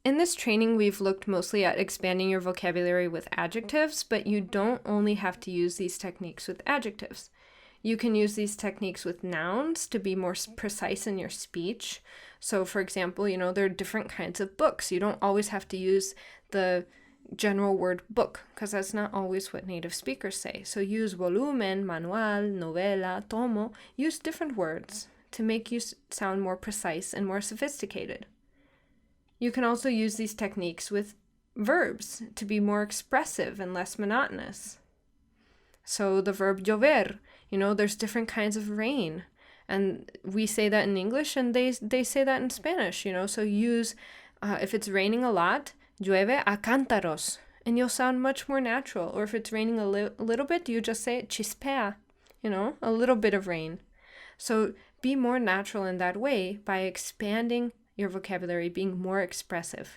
In this training, we've looked mostly at expanding your vocabulary with adjectives, but you don't only have to use these techniques with adjectives. You can use these techniques with nouns to be more precise in your speech. So, for example, there are different kinds of books. You don't always have to use the general word book, because that's not always what native speakers say. So use volumen, manual, novela, tomo. Use different words to make you sound more precise and more sophisticated. You can also use these techniques with verbs to be more expressive and less monotonous. So the verb llover, there's different kinds of rain. And we say that in English and they say that in Spanish, So use, if it's raining a lot, llueve a cántaros, and you'll sound much more natural. Or if it's raining a little bit, you just say chispea, a little bit of rain. So be more natural in that way by expanding your vocabulary, being more expressive.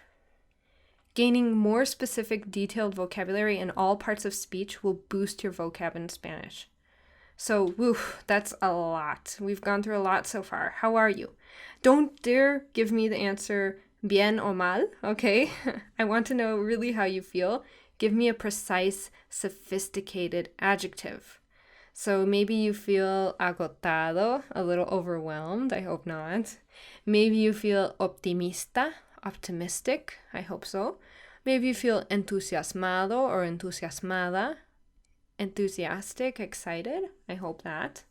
Gaining more specific, detailed vocabulary in all parts of speech will boost your vocab in Spanish. So, that's a lot. We've gone through a lot so far. How are you? Don't dare give me the answer bien o mal, okay? I want to know really how you feel. Give me a precise, sophisticated adjective. So maybe you feel agotado, a little overwhelmed. I hope not. Maybe you feel optimista, optimistic. I hope so. Maybe you feel entusiasmado or entusiasmada, enthusiastic, excited. I hope that.